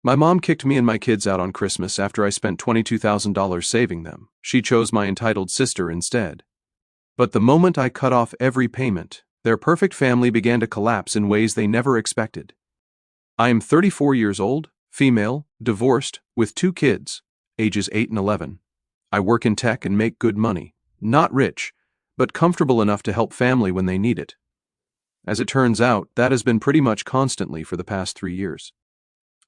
My mom kicked me and my kids out on Christmas after I spent $22,000 saving them. She chose my entitled sister instead. But the moment I cut off every payment, their perfect family began to collapse in ways they never expected. I am 34 years old, female, divorced, with 2 kids, ages 8 and 11. I work in tech and make good money. Not rich, but comfortable enough to help family when they need it. As it turns out, that has been pretty much constantly for the past 3 years.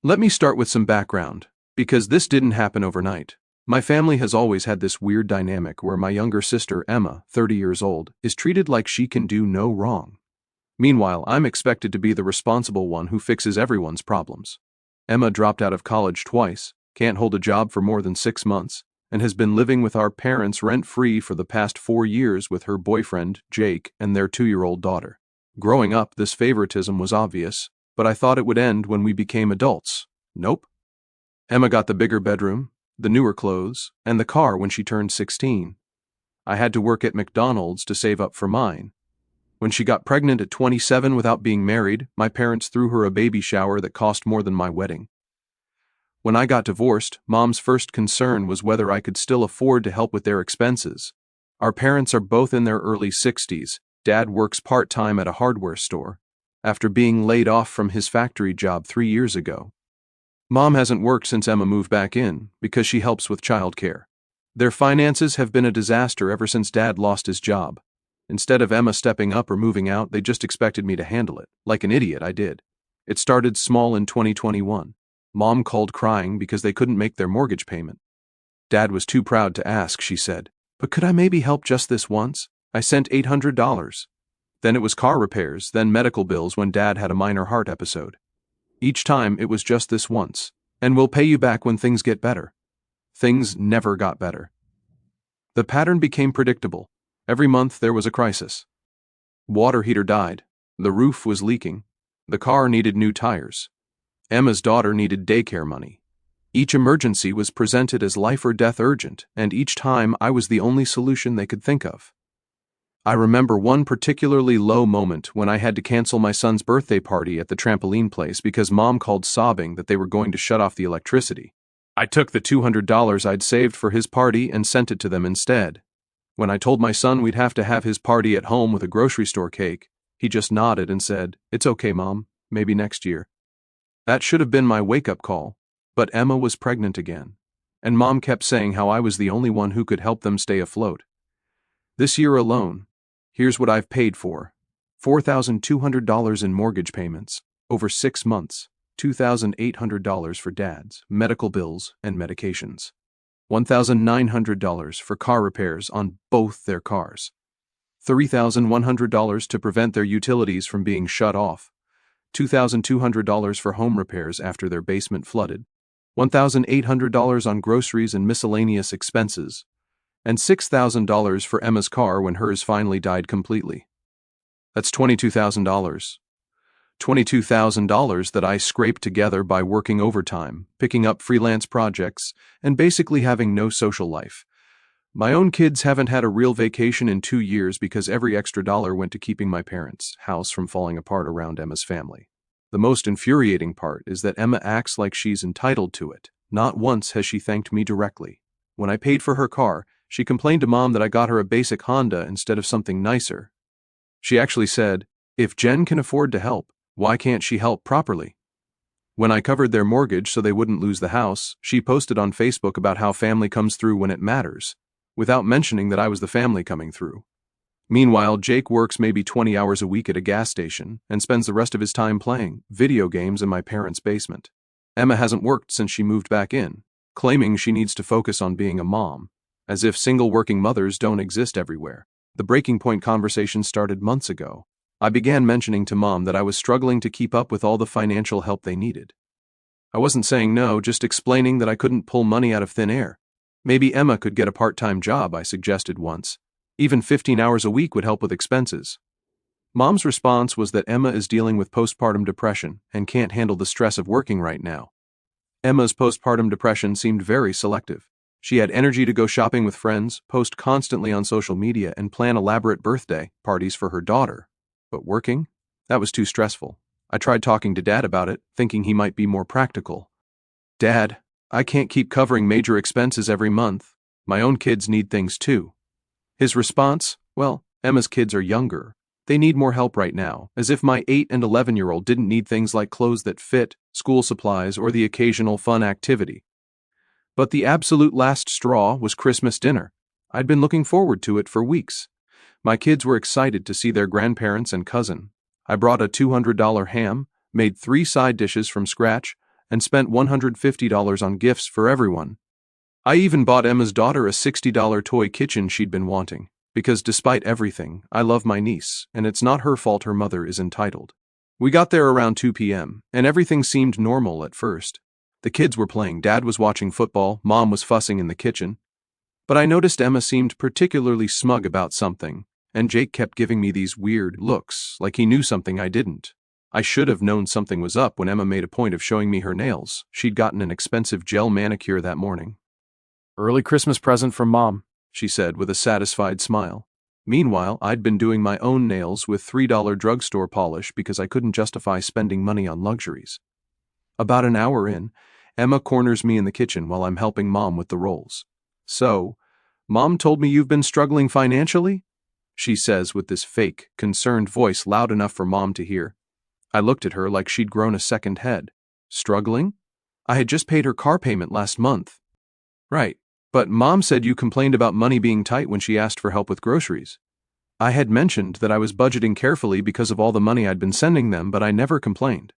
Let me start with some background, because this didn't happen overnight. My family has always had this weird dynamic where my younger sister, Emma, 30 years old, is treated like she can do no wrong. Meanwhile, I'm expected to be the responsible one who fixes everyone's problems. Emma dropped out of college twice, can't hold a job for more than 6 months, and has been living with our parents rent-free for the past 4 years with her boyfriend, Jake, and their 2-year-old daughter. Growing up, this favoritism was obvious, but I thought it would end when we became adults. Nope. Emma got the bigger bedroom, the newer clothes, and the car when she turned 16. I had to work at McDonald's to save up for mine. When she got pregnant at 27 without being married, my parents threw her a baby shower that cost more than my wedding. When I got divorced, Mom's first concern was whether I could still afford to help with their expenses. Our parents are both in their early 60s. Dad works part-time at a hardware store, after being laid off from his factory job 3 years ago. Mom hasn't worked since Emma moved back in, because she helps with childcare. Their finances have been a disaster ever since Dad lost his job. Instead of Emma stepping up or moving out, they just expected me to handle it, like an idiot I did. It started small in 2021. Mom called crying because they couldn't make their mortgage payment. Dad was too proud to ask, she said. But could I maybe help just this once? I sent $800. Then it was car repairs, then medical bills when Dad had a minor heart episode. Each time it was just this once, and we'll pay you back when things get better. Things never got better. The pattern became predictable. Every month there was a crisis. Water heater died. The roof was leaking. The car needed new tires. Emma's daughter needed daycare money. Each emergency was presented as life or death urgent, and each time I was the only solution they could think of. I remember one particularly low moment when I had to cancel my son's birthday party at the trampoline place because Mom called sobbing that they were going to shut off the electricity. I took the $200 I'd saved for his party and sent it to them instead. When I told my son we'd have to have his party at home with a grocery store cake, he just nodded and said, "It's okay, Mom, maybe next year." That should have been my wake-up call, but Emma was pregnant again, and Mom kept saying how I was the only one who could help them stay afloat. This year alone, here's what I've paid for: $4,200 in mortgage payments, over 6 months, $2,800 for Dad's medical bills and medications, $1,900 for car repairs on both their cars, $3,100 to prevent their utilities from being shut off, $2,200 for home repairs after their basement flooded, $1,800 on groceries and miscellaneous expenses, and $6,000 for Emma's car when hers finally died completely. That's $22,000. $22,000 that I scraped together by working overtime, picking up freelance projects, and basically having no social life. My own kids haven't had a real vacation in 2 years because every extra dollar went to keeping my parents' house from falling apart around Emma's family. The most infuriating part is that Emma acts like she's entitled to it. Not once has she thanked me directly. When I paid for her car, she complained to Mom that I got her a basic Honda instead of something nicer. She actually said, "If Jen can afford to help, why can't she help properly?" When I covered their mortgage so they wouldn't lose the house, she posted on Facebook about how family comes through when it matters, without mentioning that I was the family coming through. Meanwhile, Jake works maybe 20 hours a week at a gas station and spends the rest of his time playing video games in my parents' basement. Emma hasn't worked since she moved back in, claiming she needs to focus on being a mom, as if single working mothers don't exist everywhere. The breaking point conversation started months ago. I began mentioning to Mom that I was struggling to keep up with all the financial help they needed. I wasn't saying no, just explaining that I couldn't pull money out of thin air. Maybe Emma could get a part-time job, I suggested once. Even 15 hours a week would help with expenses. Mom's response was that Emma is dealing with postpartum depression and can't handle the stress of working right now. Emma's postpartum depression seemed very selective. She had energy to go shopping with friends, post constantly on social media, and plan elaborate birthday parties for her daughter. But working? That was too stressful. I tried talking to Dad about it, thinking he might be more practical. Dad, I can't keep covering major expenses every month. My own kids need things too. His response, well, Emma's kids are younger. They need more help right now, as if my 8 and 11-year-old didn't need things like clothes that fit, school supplies, or the occasional fun activity. But the absolute last straw was Christmas dinner. I'd been looking forward to it for weeks. My kids were excited to see their grandparents and cousin. I brought a $200 ham, made 3 side dishes from scratch, and spent $150 on gifts for everyone. I even bought Emma's daughter a $60 toy kitchen she'd been wanting, because despite everything, I love my niece, and it's not her fault her mother is entitled. We got there around 2 p.m., and everything seemed normal at first. The kids were playing, Dad was watching football, Mom was fussing in the kitchen. But I noticed Emma seemed particularly smug about something, and Jake kept giving me these weird looks, like he knew something I didn't. I should have known something was up when Emma made a point of showing me her nails. She'd gotten an expensive gel manicure that morning. "Early Christmas present from Mom," she said with a satisfied smile. Meanwhile, I'd been doing my own nails with $3 drugstore polish because I couldn't justify spending money on luxuries. About an hour in, Emma corners me in the kitchen while I'm helping Mom with the rolls. "So, Mom told me you've been struggling financially?" she says with this fake, concerned voice loud enough for Mom to hear. I looked at her like she'd grown a second head. Struggling? I had just paid her car payment last month. Right, but Mom said you complained about money being tight when she asked for help with groceries. I had mentioned that I was budgeting carefully because of all the money I'd been sending them, but I never complained.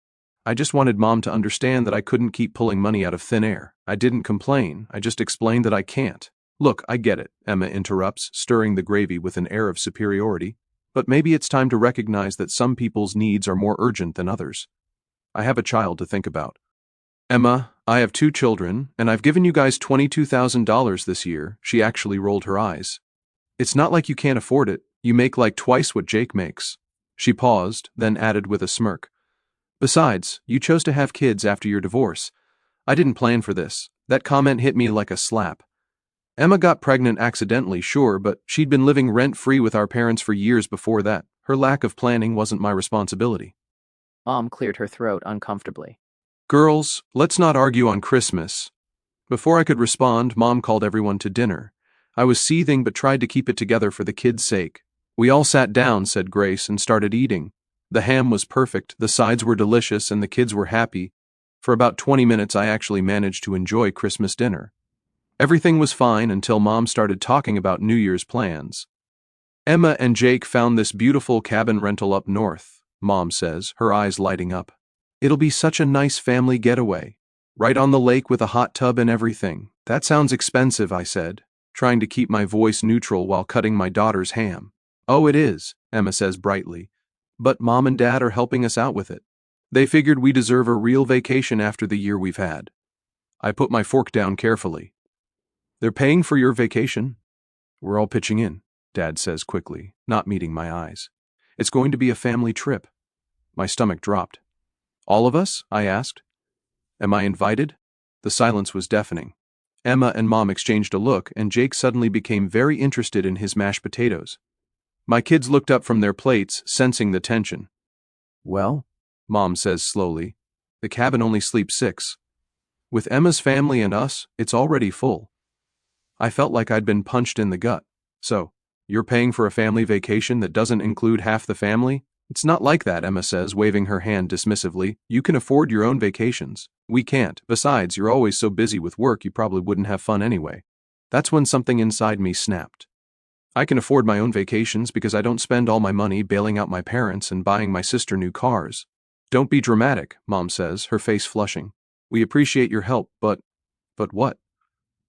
I just wanted Mom to understand that I couldn't keep pulling money out of thin air. I didn't complain, I just explained that I can't. "Look, I get it," Emma interrupts, stirring the gravy with an air of superiority. "But maybe it's time to recognize that some people's needs are more urgent than others. I have a child to think about." "Emma, I have 2 children, and I've given you guys $22,000 this year." She actually rolled her eyes. "It's not like you can't afford it. You make like twice what Jake makes." She paused, then added with a smirk. "Besides, you chose to have kids after your divorce. I didn't plan for this." That comment hit me like a slap. Emma got pregnant accidentally, sure, but she'd been living rent-free with our parents for years before that. Her lack of planning wasn't my responsibility. Mom cleared her throat uncomfortably. "Girls, let's not argue on Christmas." Before I could respond, Mom called everyone to dinner. I was seething but tried to keep it together for the kids' sake. "We all sat down," said Grace, and started eating. The ham was perfect, the sides were delicious, and the kids were happy. For about 20 minutes I actually managed to enjoy Christmas dinner. Everything was fine until Mom started talking about New Year's plans. "Emma and Jake found this beautiful cabin rental up north," Mom says, her eyes lighting up. "It'll be such a nice family getaway. Right on the lake with a hot tub and everything." "That sounds expensive," I said, trying to keep my voice neutral while cutting my daughter's ham. "Oh, it is," Emma says brightly. "But Mom and Dad are helping us out with it. They figured we deserve a real vacation after the year we've had." I put my fork down carefully. "They're paying for your vacation?" "We're all pitching in," Dad says quickly, not meeting my eyes. "It's going to be a family trip." My stomach dropped. "All of us?" I asked. "Am I invited?" The silence was deafening. Emma and Mom exchanged a look, and Jake suddenly became very interested in his mashed potatoes. My kids looked up from their plates, sensing the tension. "Well," Mom says slowly, "the cabin only sleeps 6. With Emma's family and us, it's already full." I felt like I'd been punched in the gut. "So, you're paying for a family vacation that doesn't include half the family?" "It's not like that," Emma says, waving her hand dismissively. "You can afford your own vacations. We can't. Besides, you're always so busy with work you probably wouldn't have fun anyway." That's when something inside me snapped. I can afford my own vacations because I don't spend all my money bailing out my parents and buying my sister new cars. "Don't be dramatic," Mom says, her face flushing. "We appreciate your help, but what?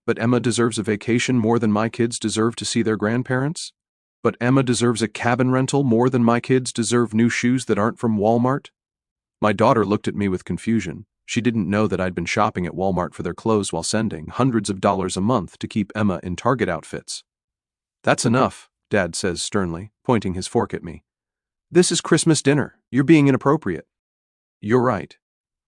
But Emma deserves a vacation more than my kids deserve to see their grandparents? But Emma deserves a cabin rental more than my kids deserve new shoes that aren't from Walmart?" My daughter looked at me with confusion. She didn't know that I'd been shopping at Walmart for their clothes while sending hundreds of dollars a month to keep Emma in Target outfits. "That's enough," Dad says sternly, pointing his fork at me. "This is Christmas dinner. You're being inappropriate." "You're right.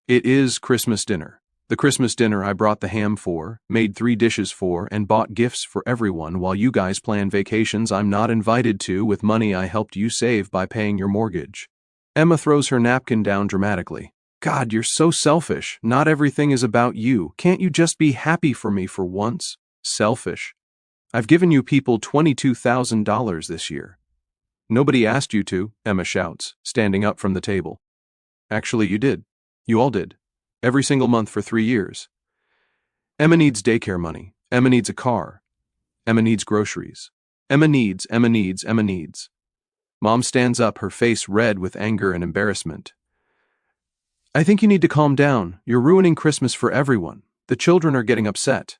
It is Christmas dinner. The Christmas dinner I brought the ham for, made 3 dishes for, and bought gifts for everyone while you guys plan vacations I'm not invited to with money I helped you save by paying your mortgage." Emma throws her napkin down dramatically. God, you're so selfish. Not everything is about you. Can't you just be happy for me for once? Selfish. I've given you people $22,000 this year. Nobody asked you to, Emma shouts, standing up from the table. Actually, you did. You all did. Every single month for 3 years. Emma needs daycare money. Emma needs a car. Emma needs groceries. Emma needs. Mom stands up, her face red with anger and embarrassment. I think you need to calm down. You're ruining Christmas for everyone. The children are getting upset.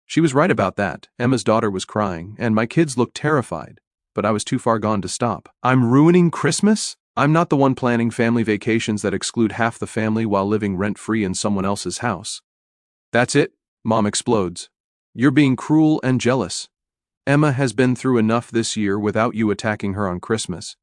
She was right about that. Emma's daughter was crying, and my kids looked terrified, but I was too far gone to stop. I'm ruining Christmas? I'm not the one planning family vacations that exclude half the family while living rent-free in someone else's house. That's it, Mom explodes. You're being cruel and jealous. Emma has been through enough this year without you attacking her on Christmas.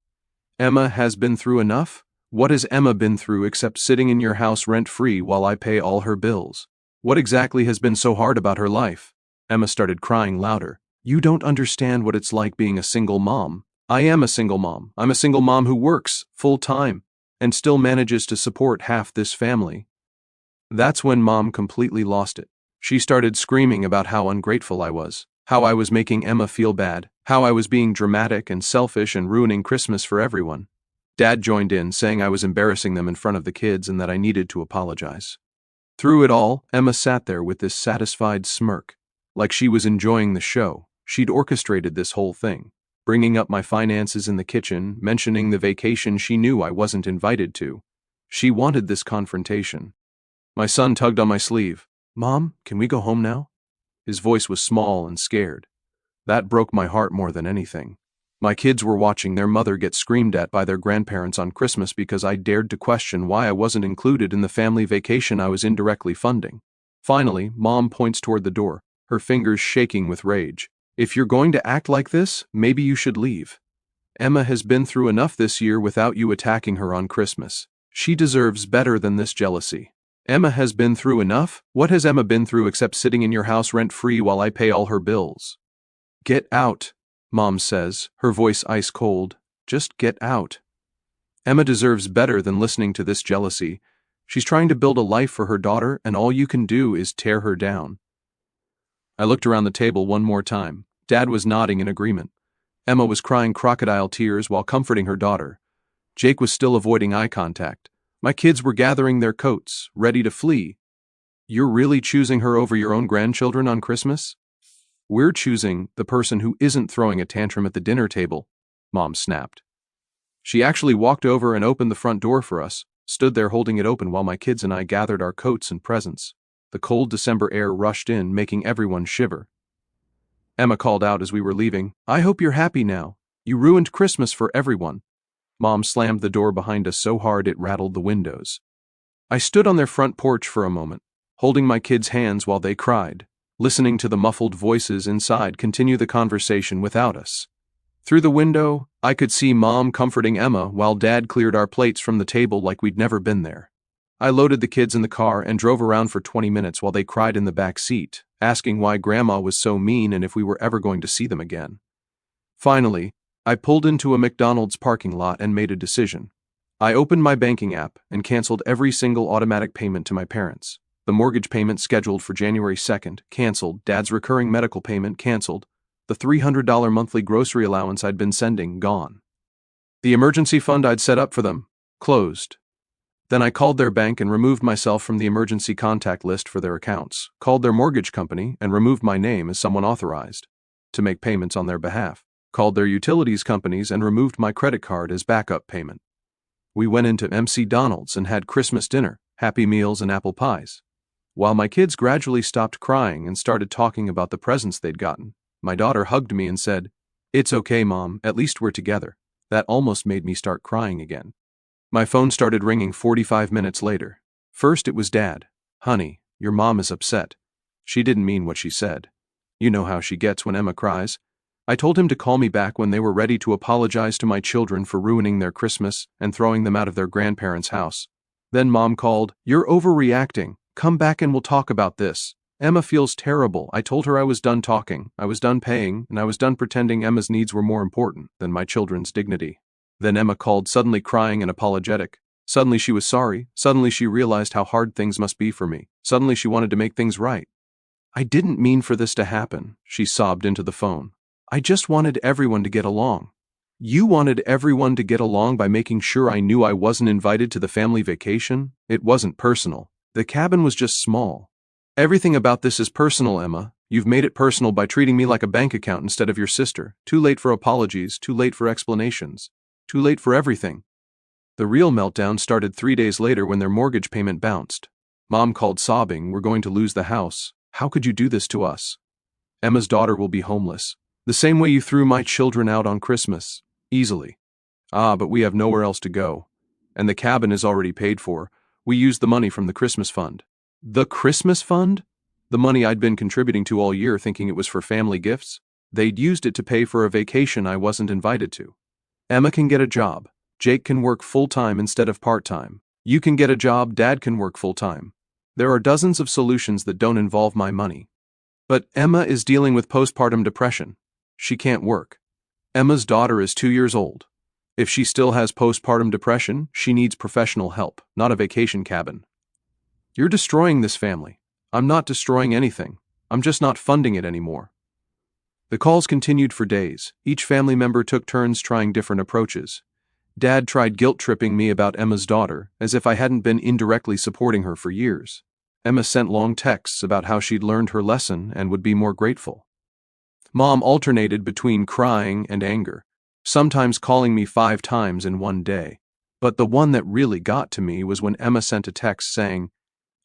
Emma has been through enough? What has Emma been through except sitting in your house rent-free while I pay all her bills? What exactly has been so hard about her life? Emma started crying louder. You don't understand what it's like being a single mom. I am a single mom. I'm a single mom who works full-time and still manages to support half this family. That's when Mom completely lost it. She started screaming about how ungrateful I was, how I was making Emma feel bad, how I was being dramatic and selfish and ruining Christmas for everyone. Dad joined in, saying I was embarrassing them in front of the kids and that I needed to apologize. Through it all, Emma sat there with this satisfied smirk, like she was enjoying the show. She'd orchestrated this whole thing, bringing up my finances in the kitchen, mentioning the vacation she knew I wasn't invited to. She wanted this confrontation. My son tugged on my sleeve. Mom, can we go home now? His voice was small and scared. That broke my heart more than anything. My kids were watching their mother get screamed at by their grandparents on Christmas because I dared to question why I wasn't included in the family vacation I was indirectly funding. Finally, Mom points toward the door, her fingers shaking with rage. If you're going to act like this, maybe you should leave. Emma has been through enough this year without you attacking her on Christmas. She deserves better than this jealousy. Emma has been through enough? What has Emma been through except sitting in your house rent-free while I pay all her bills? Get out, Mom says, her voice ice cold. Just get out. Emma deserves better than listening to this jealousy. She's trying to build a life for her daughter, and all you can do is tear her down. I looked around the table one more time. Dad was nodding in agreement. Emma was crying crocodile tears while comforting her daughter. Jake was still avoiding eye contact. My kids were gathering their coats, ready to flee. You're really choosing her over your own grandchildren on Christmas? We're choosing the person who isn't throwing a tantrum at the dinner table, Mom snapped. She actually walked over and opened the front door for us, stood there holding it open while my kids and I gathered our coats and presents. The cold December air rushed in, making everyone shiver. Emma called out as we were leaving, I hope you're happy now. You ruined Christmas for everyone. Mom slammed the door behind us so hard it rattled the windows. I stood on their front porch for a moment, holding my kids' hands while they cried, listening to the muffled voices inside continue the conversation without us. Through the window, I could see Mom comforting Emma while Dad cleared our plates from the table like we'd never been there. I loaded the kids in the car and drove around for 20 minutes while they cried in the back seat, asking why Grandma was so mean and if we were ever going to see them again. Finally, I pulled into a McDonald's parking lot and made a decision. I opened my banking app and canceled every single automatic payment to my parents. The mortgage payment scheduled for January 2nd, canceled. Dad's recurring medical payment, canceled. The $300 monthly grocery allowance I'd been sending, gone. The emergency fund I'd set up for them, closed. Then I called their bank and removed myself from the emergency contact list for their accounts, called their mortgage company and removed my name as someone authorized to make payments on their behalf, called their utilities companies and removed my credit card as backup payment. We went into MC Donald's and had Christmas dinner, Happy Meals and apple pies. While my kids gradually stopped crying and started talking about the presents they'd gotten, my daughter hugged me and said, It's okay, Mom, at least we're together. That almost made me start crying again. My phone started ringing 45 minutes later. First it was Dad. Honey, your mom is upset. She didn't mean what she said. You know how she gets when Emma cries. I told him to call me back when they were ready to apologize to my children for ruining their Christmas and throwing them out of their grandparents' house. Then Mom called, You're overreacting. Come back and we'll talk about this. Emma feels terrible. I told her I was done talking, I was done paying, and I was done pretending Emma's needs were more important than my children's dignity. Then Emma called, suddenly crying and apologetic. Suddenly she was sorry. Suddenly she realized how hard things must be for me. Suddenly she wanted to make things right. I didn't mean for this to happen, she sobbed into the phone. I just wanted everyone to get along. You wanted everyone to get along by making sure I knew I wasn't invited to the family vacation? It wasn't personal. The cabin was just small. Everything about this is personal, Emma. You've made it personal by treating me like a bank account instead of your sister. Too late for apologies, too late for explanations. Too late for everything. The real meltdown started 3 days later when their mortgage payment bounced. Mom called sobbing, "We're going to lose the house. How could you do this to us? Emma's daughter will be homeless. The same way you threw my children out on Christmas. Easily. Ah, but we have nowhere else to go. And the cabin is already paid for. We used the money from the Christmas fund." The Christmas fund? The money I'd been contributing to all year thinking it was for family gifts? They'd used it to pay for a vacation I wasn't invited to. Emma can get a job. Jake can work full-time instead of part-time. You can get a job, Dad can work full-time. There are dozens of solutions that don't involve my money. But Emma is dealing with postpartum depression. She can't work. Emma's daughter is 2 years old. If she still has postpartum depression, she needs professional help, not a vacation cabin. You're destroying this family. I'm not destroying anything. I'm just not funding it anymore. The calls continued for days. Each family member took turns trying different approaches. Dad tried guilt-tripping me about Emma's daughter, as if I hadn't been indirectly supporting her for years. Emma sent long texts about how she'd learned her lesson and would be more grateful. Mom alternated between crying and anger, sometimes calling me 5 times in one day. But the one that really got to me was when Emma sent a text saying,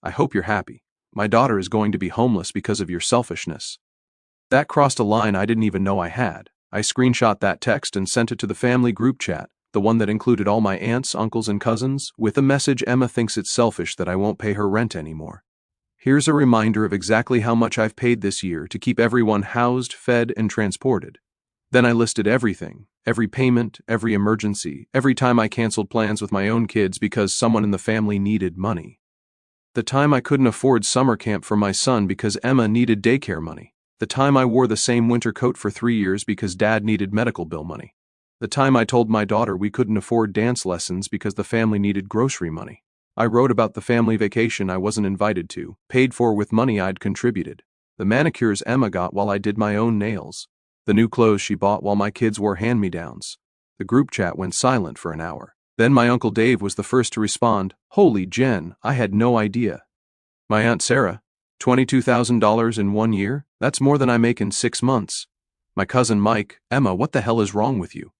"I hope you're happy. My daughter is going to be homeless because of your selfishness." That crossed a line I didn't even know I had. I screenshot that text and sent it to the family group chat, the one that included all my aunts, uncles, and cousins, with a message: "Emma thinks it's selfish that I won't pay her rent anymore. Here's a reminder of exactly how much I've paid this year to keep everyone housed, fed, and transported." Then I listed everything, every payment, every emergency, every time I canceled plans with my own kids because someone in the family needed money. The time I couldn't afford summer camp for my son because Emma needed daycare money. The time I wore the same winter coat for 3 years because Dad needed medical bill money. The time I told my daughter we couldn't afford dance lessons because the family needed grocery money. I wrote about the family vacation I wasn't invited to, paid for with money I'd contributed. The manicures Emma got while I did my own nails. The new clothes she bought while my kids wore hand-me-downs. The group chat went silent for an hour. Then my Uncle Dave was the first to respond. "Holy Jen, I had no idea." My Aunt Sarah, $22,000 in 1 year? That's more than I make in 6 months. My cousin Mike, "Emma, what the hell is wrong with you?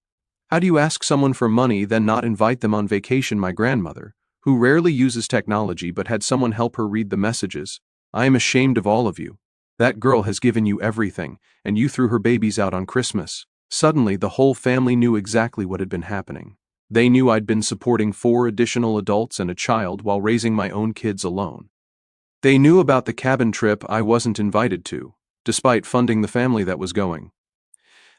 How do you ask someone for money then not invite them on vacation?" My grandmother, who rarely uses technology but had someone help her read the messages. "I am ashamed of all of you. That girl has given you everything, and you threw her babies out on Christmas." Suddenly, the whole family knew exactly what had been happening. They knew I'd been supporting 4 additional adults and a child while raising my own kids alone. They knew about the cabin trip I wasn't invited to, despite funding the family that was going.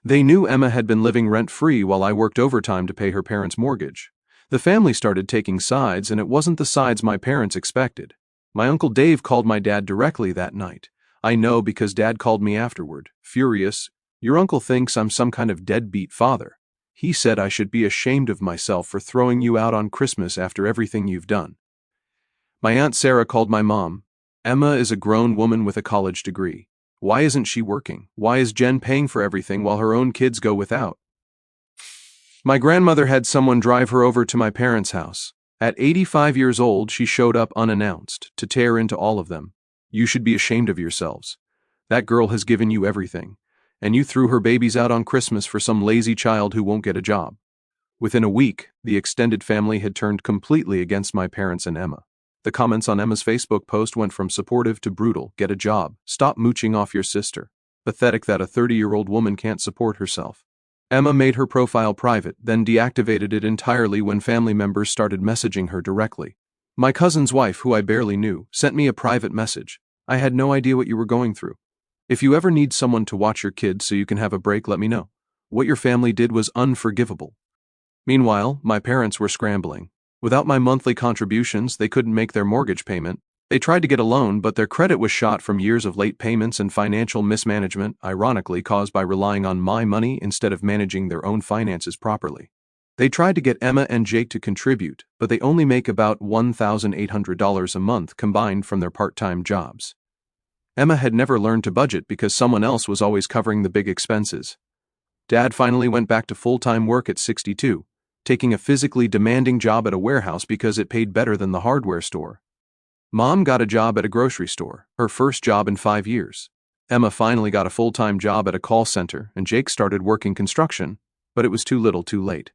They knew Emma had been living rent-free while I worked overtime to pay her parents' mortgage. The family started taking sides, and it wasn't the sides my parents expected. My Uncle Dave called my dad directly that night. I know because Dad called me afterward, furious. "Your uncle thinks I'm some kind of deadbeat father. He said I should be ashamed of myself for throwing you out on Christmas after everything you've done." My Aunt Sarah called my mom. "Emma is a grown woman with a college degree. Why isn't she working? Why is Jen paying for everything while her own kids go without?" My grandmother had someone drive her over to my parents' house. At 85 years old, she showed up unannounced to tear into all of them. "You should be ashamed of yourselves. That girl has given you everything, and you threw her babies out on Christmas for some lazy child who won't get a job." Within a week, the extended family had turned completely against my parents and Emma. The comments on Emma's Facebook post went from supportive to brutal. "Get a job. Stop mooching off your sister. Pathetic that a 30-year-old woman can't support herself." Emma made her profile private, then deactivated it entirely when family members started messaging her directly. My cousin's wife, who I barely knew, sent me a private message. "I had no idea what you were going through. If you ever need someone to watch your kids so you can have a break, let me know. What your family did was unforgivable." Meanwhile, my parents were scrambling. Without my monthly contributions, they couldn't make their mortgage payment. They tried to get a loan, but their credit was shot from years of late payments and financial mismanagement, ironically caused by relying on my money instead of managing their own finances properly. They tried to get Emma and Jake to contribute, but they only make about $1,800 a month combined from their part-time jobs. Emma had never learned to budget because someone else was always covering the big expenses. Dad finally went back to full-time work at 62, taking a physically demanding job at a warehouse because it paid better than the hardware store. Mom got a job at a grocery store, her first job in 5 years. Emma finally got a full-time job at a call center, and Jake started working construction, but it was too little too late.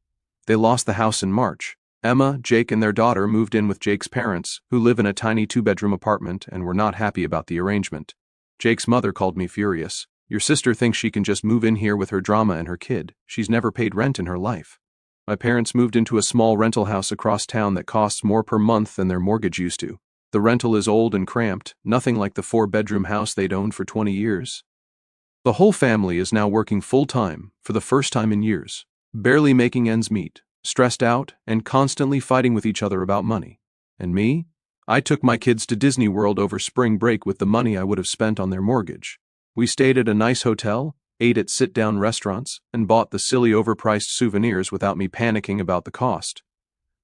They lost the house in March. Emma, Jake, and their daughter moved in with Jake's parents, who live in a tiny 2-bedroom apartment and were not happy about the arrangement. Jake's mother called me furious. "Your sister thinks she can just move in here with her drama and her kid. She's never paid rent in her life." My parents moved into a small rental house across town that costs more per month than their mortgage used to. The rental is old and cramped, nothing like the 4-bedroom house they'd owned for 20 years. The whole family is now working full-time, for the first time in years, barely making ends meet, stressed out, and constantly fighting with each other about money. And me? I took my kids to Disney World over spring break with the money I would have spent on their mortgage. We stayed at a nice hotel, ate at sit-down restaurants, and bought the silly overpriced souvenirs without me panicking about the cost.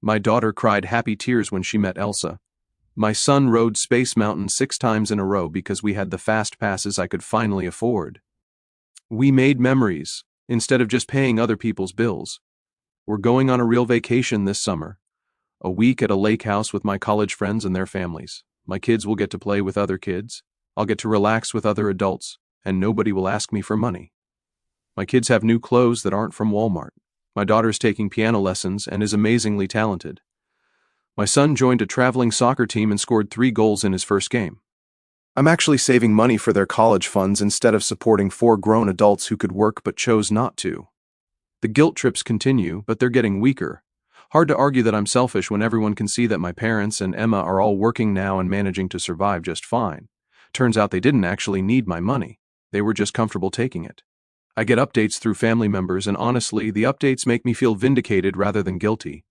My daughter cried happy tears when she met Elsa. My son rode Space Mountain 6 times in a row because we had the fast passes I could finally afford. We made memories, instead of just paying other people's bills. We're going on a real vacation this summer. A week at a lake house with my college friends and their families. My kids will get to play with other kids. I'll get to relax with other adults, and nobody will ask me for money. My kids have new clothes that aren't from Walmart. My daughter's taking piano lessons and is amazingly talented. My son joined a traveling soccer team and scored 3 goals in his first game. I'm actually saving money for their college funds instead of supporting 4 grown adults who could work but chose not to. The guilt trips continue, but they're getting weaker. Hard to argue that I'm selfish when everyone can see that my parents and Emma are all working now and managing to survive just fine. Turns out they didn't actually need my money. They were just comfortable taking it. I get updates through family members, and honestly, the updates make me feel vindicated rather than guilty.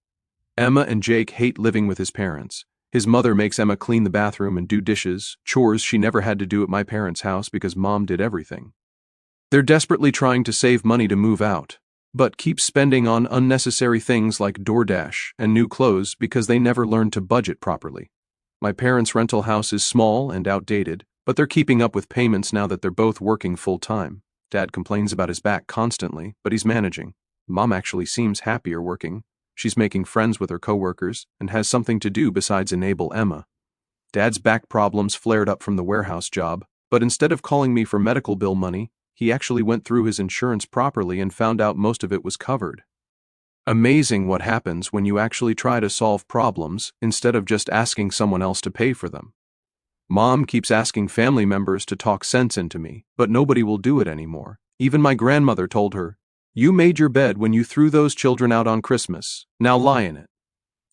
Emma and Jake hate living with his parents. His mother makes Emma clean the bathroom and do dishes, chores she never had to do at my parents' house because Mom did everything. They're desperately trying to save money to move out, but keep spending on unnecessary things like DoorDash and new clothes because they never learned to budget properly. My parents' rental house is small and outdated, but they're keeping up with payments now that they're both working full-time. Dad complains about his back constantly, but he's managing. Mom actually seems happier working. She's making friends with her coworkers and has something to do besides enable Emma. Dad's back problems flared up from the warehouse job, but instead of calling me for medical bill money, he actually went through his insurance properly and found out most of it was covered. Amazing what happens when you actually try to solve problems instead of just asking someone else to pay for them. Mom keeps asking family members to talk sense into me, but nobody will do it anymore. Even my grandmother told her, "You made your bed when you threw those children out on Christmas. Now lie in it."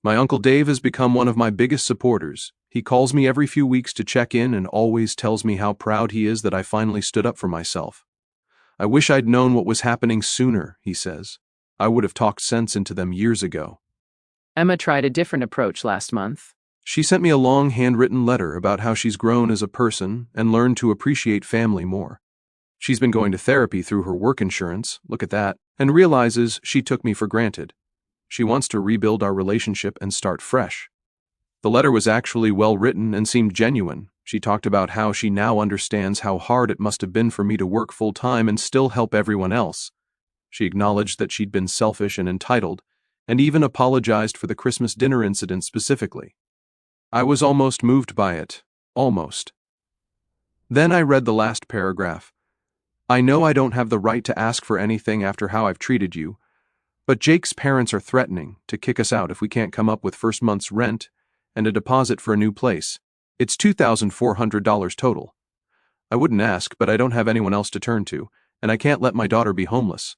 My Uncle Dave has become one of my biggest supporters. He calls me every few weeks to check in and always tells me how proud he is that I finally stood up for myself. "I wish I'd known what was happening sooner," he says. "I would have talked sense into them years ago." Emma tried a different approach last month. She sent me a long handwritten letter about how she's grown as a person and learned to appreciate family more. She's been going to therapy through her work insurance, look at that, and realizes she took me for granted. She wants to rebuild our relationship and start fresh. The letter was actually well written and seemed genuine. She talked about how she now understands how hard it must have been for me to work full-time and still help everyone else. She acknowledged that she'd been selfish and entitled, and even apologized for the Christmas dinner incident specifically. I was almost moved by it. Almost. Then I read the last paragraph. "I know I don't have the right to ask for anything after how I've treated you, but Jake's parents are threatening to kick us out if we can't come up with first month's rent and a deposit for a new place. It's $2,400 total. I wouldn't ask, but I don't have anyone else to turn to, and I can't let my daughter be homeless.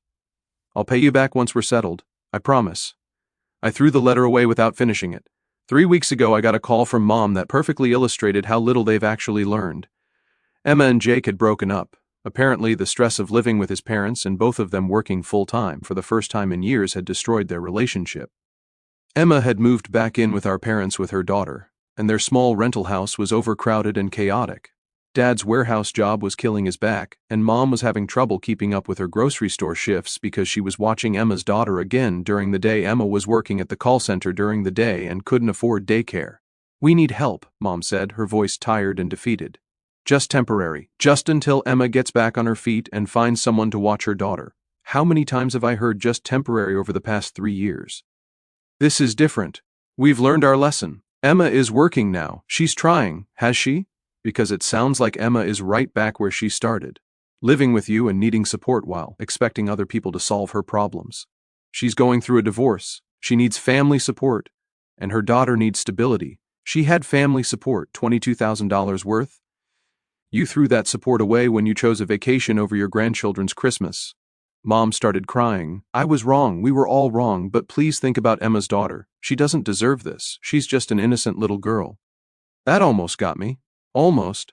I'll pay you back once we're settled, I promise." I threw the letter away without finishing it. 3 weeks ago I got a call from Mom that perfectly illustrated how little they've actually learned. Emma and Jake had broken up. Apparently the stress of living with his parents and both of them working full-time for the first time in years had destroyed their relationship. Emma had moved back in with our parents with her daughter, and their small rental house was overcrowded and chaotic. Dad's warehouse job was killing his back, and Mom was having trouble keeping up with her grocery store shifts because she was watching Emma's daughter again during the day. Emma was working at the call center during the day and couldn't afford daycare. "We need help," Mom said, her voice tired and defeated. "Just temporary, just until Emma gets back on her feet and finds someone to watch her daughter." How many times have I heard just temporary over the past 3 years? This is different. We've learned our lesson. Emma is working now. She's trying, has she? Because it sounds like Emma is right back where she started. Living with you and needing support while expecting other people to solve her problems. She's going through a divorce. She needs family support. And her daughter needs stability. She had family support, $22,000 worth. You threw that support away when you chose a vacation over your grandchildren's Christmas. Mom started crying. "I was wrong, we were all wrong, but please think about Emma's daughter. She doesn't deserve this. She's just an innocent little girl." That almost got me. Almost.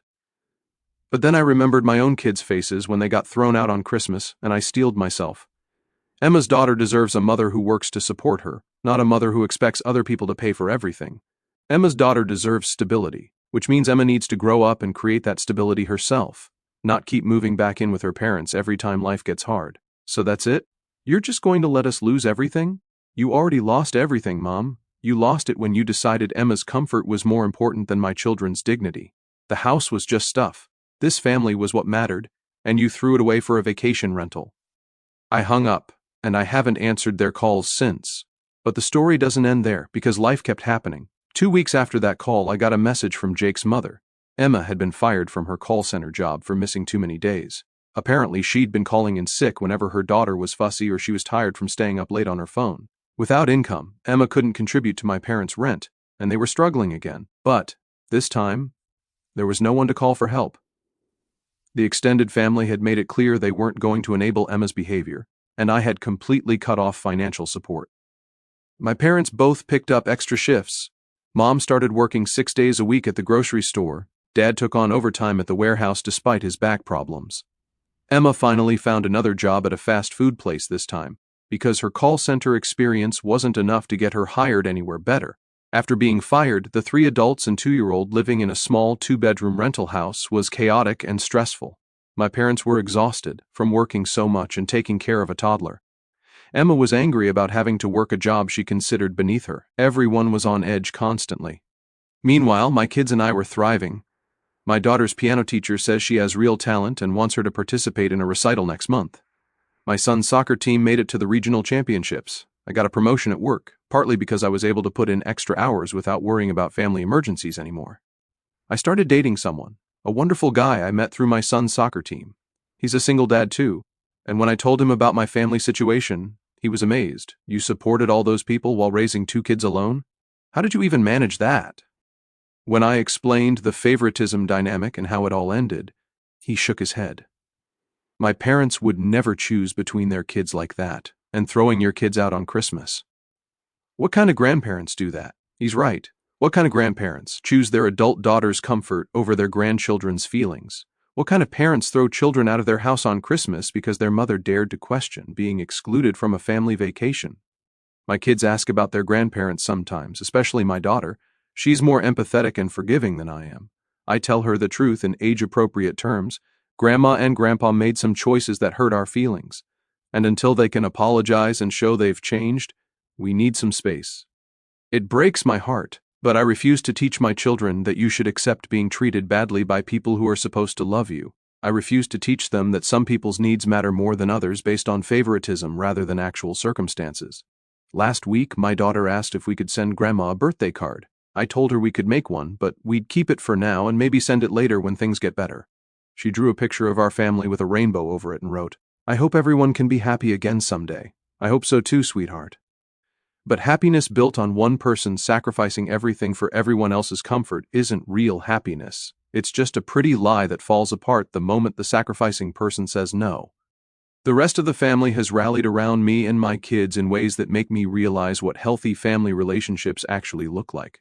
But then I remembered my own kids' faces when they got thrown out on Christmas, and I steeled myself. Emma's daughter deserves a mother who works to support her, not a mother who expects other people to pay for everything. Emma's daughter deserves stability, which means Emma needs to grow up and create that stability herself, not keep moving back in with her parents every time life gets hard. So that's it? You're just going to let us lose everything? You already lost everything, Mom. You lost it when you decided Emma's comfort was more important than my children's dignity. The house was just stuff. This family was what mattered, and you threw it away for a vacation rental. I hung up, and I haven't answered their calls since. But the story doesn't end there, because life kept happening. 2 weeks after that call, I got a message from Jake's mother. Emma had been fired from her call center job for missing too many days. Apparently, she'd been calling in sick whenever her daughter was fussy or she was tired from staying up late on her phone. Without income, Emma couldn't contribute to my parents' rent, and they were struggling again. But, this time, there was no one to call for help. The extended family had made it clear they weren't going to enable Emma's behavior, and I had completely cut off financial support. My parents both picked up extra shifts. Mom started working 6 days a week at the grocery store. Dad took on overtime at the warehouse despite his back problems. Emma finally found another job at a fast food place this time, because her call center experience wasn't enough to get her hired anywhere better. After being fired, the 3 adults and 2-year-old living in a small 2-bedroom rental house was chaotic and stressful. My parents were exhausted from working so much and taking care of a toddler. Emma was angry about having to work a job she considered beneath her. Everyone was on edge constantly. Meanwhile, my kids and I were thriving. My daughter's piano teacher says she has real talent and wants her to participate in a recital next month. My son's soccer team made it to the regional championships. I got a promotion at work, partly because I was able to put in extra hours without worrying about family emergencies anymore. I started dating someone, a wonderful guy I met through my son's soccer team. He's a single dad too, and when I told him about my family situation, he was amazed. "You supported all those people while raising 2 kids alone? How did you even manage that?" When I explained the favoritism dynamic and how it all ended, he shook his head. "My parents would never choose between their kids like that, and throwing your kids out on Christmas. What kind of grandparents do that?" He's right. What kind of grandparents choose their adult daughter's comfort over their grandchildren's feelings? What kind of parents throw children out of their house on Christmas because their mother dared to question being excluded from a family vacation? My kids ask about their grandparents sometimes, especially my daughter. She's more empathetic and forgiving than I am. I tell her the truth in age-appropriate terms. Grandma and Grandpa made some choices that hurt our feelings, and until they can apologize and show they've changed, we need some space. It breaks my heart, but I refuse to teach my children that you should accept being treated badly by people who are supposed to love you. I refuse to teach them that some people's needs matter more than others based on favoritism rather than actual circumstances. Last week, my daughter asked if we could send Grandma a birthday card. I told her we could make one, but we'd keep it for now and maybe send it later when things get better. She drew a picture of our family with a rainbow over it and wrote, "I hope everyone can be happy again someday." I hope so too, sweetheart. But happiness built on one person sacrificing everything for everyone else's comfort isn't real happiness. It's just a pretty lie that falls apart the moment the sacrificing person says no. The rest of the family has rallied around me and my kids in ways that make me realize what healthy family relationships actually look like.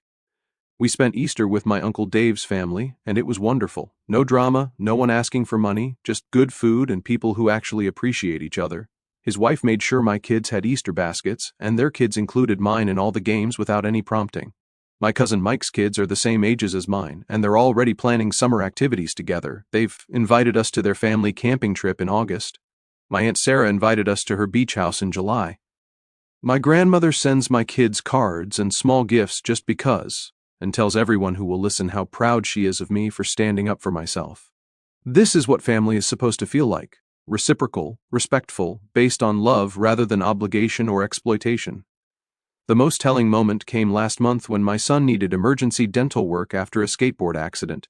We spent Easter with my Uncle Dave's family, and it was wonderful. No drama, no one asking for money, just good food and people who actually appreciate each other. His wife made sure my kids had Easter baskets, and their kids included mine in all the games without any prompting. My cousin Mike's kids are the same ages as mine, and they're already planning summer activities together. They've invited us to their family camping trip in August. My Aunt Sarah invited us to her beach house in July. My grandmother sends my kids cards and small gifts just because, and tells everyone who will listen how proud she is of me for standing up for myself. This is what family is supposed to feel like: reciprocal, respectful, based on love rather than obligation or exploitation. The most telling moment came last month when my son needed emergency dental work after a skateboard accident.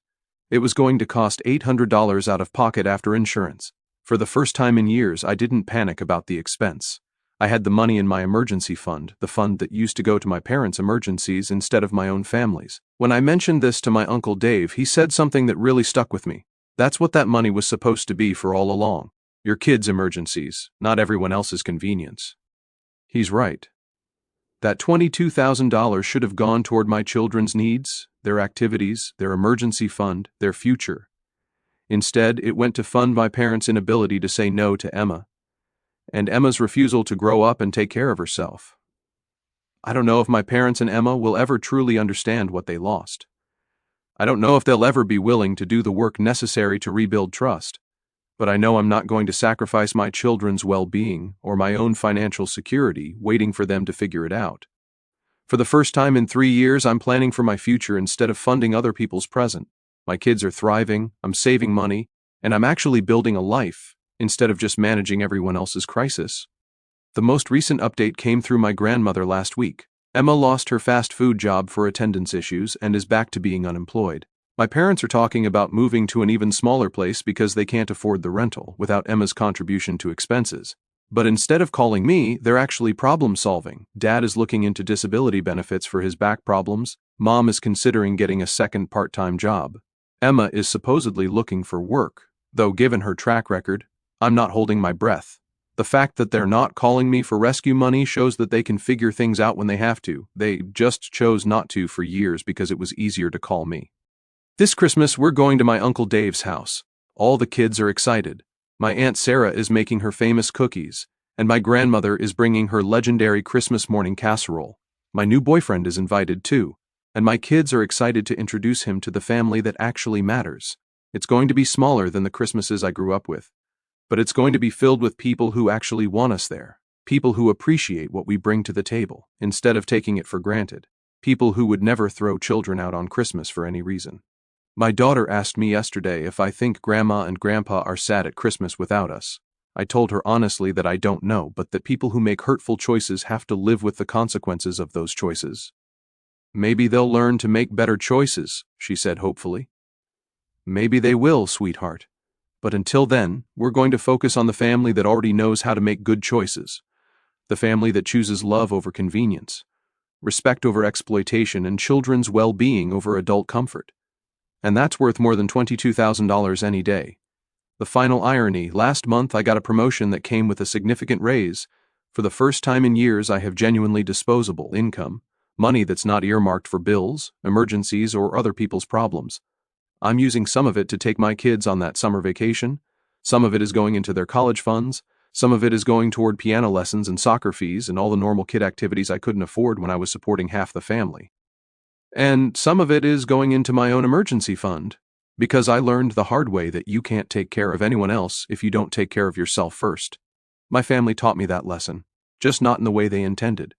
It was going to cost $800 out of pocket after insurance. For the first time in years, I didn't panic about the expense. I had the money in my emergency fund, the fund that used to go to my parents' emergencies instead of my own family's. When I mentioned this to my Uncle Dave, he said something that really stuck with me. That's what that money was supposed to be for all along. Your kids' emergencies, not everyone else's convenience. He's right. That $22,000 should have gone toward my children's needs, their activities, their emergency fund, their future. Instead, it went to fund my parents' inability to say no to Emma, and Emma's refusal to grow up and take care of herself. I don't know if my parents and Emma will ever truly understand what they lost. I don't know if they'll ever be willing to do the work necessary to rebuild trust, but I know I'm not going to sacrifice my children's well-being or my own financial security waiting for them to figure it out. For the first time in 3 years, I'm planning for my future instead of funding other people's present. My kids are thriving, I'm saving money, and I'm actually building a life instead of just managing everyone else's crisis. The most recent update came through my grandmother last week. Emma lost her fast food job for attendance issues and is back to being unemployed. My parents are talking about moving to an even smaller place because they can't afford the rental without Emma's contribution to expenses. But instead of calling me, they're actually problem solving. Dad is looking into disability benefits for his back problems. Mom is considering getting a second part-time job. Emma is supposedly looking for work, though given her track record, I'm not holding my breath. The fact that they're not calling me for rescue money shows that they can figure things out when they have to. They just chose not to for years because it was easier to call me. This Christmas, we're going to my Uncle Dave's house. All the kids are excited. My Aunt Sarah is making her famous cookies, and my grandmother is bringing her legendary Christmas morning casserole. My new boyfriend is invited too, and my kids are excited to introduce him to the family that actually matters. It's going to be smaller than the Christmases I grew up with, but it's going to be filled with people who actually want us there, people who appreciate what we bring to the table instead of taking it for granted, people who would never throw children out on Christmas for any reason. My daughter asked me yesterday if I think Grandma and Grandpa are sad at Christmas without us. I told her honestly that I don't know, but that people who make hurtful choices have to live with the consequences of those choices. Maybe they'll learn to make better choices, she said hopefully. Maybe they will, sweetheart. But until then, we're going to focus on the family that already knows how to make good choices. The family that chooses love over convenience, respect over exploitation, and children's well-being over adult comfort. And that's worth more than $22,000 any day. The final irony: last month I got a promotion that came with a significant raise. For the first time in years, I have genuinely disposable income, money that's not earmarked for bills, emergencies, or other people's problems. I'm using some of it to take my kids on that summer vacation. Some of it is going into their college funds. Some of it is going toward piano lessons and soccer fees and all the normal kid activities I couldn't afford when I was supporting half the family. And some of it is going into my own emergency fund, because I learned the hard way that you can't take care of anyone else if you don't take care of yourself first. My family taught me that lesson, just not in the way they intended.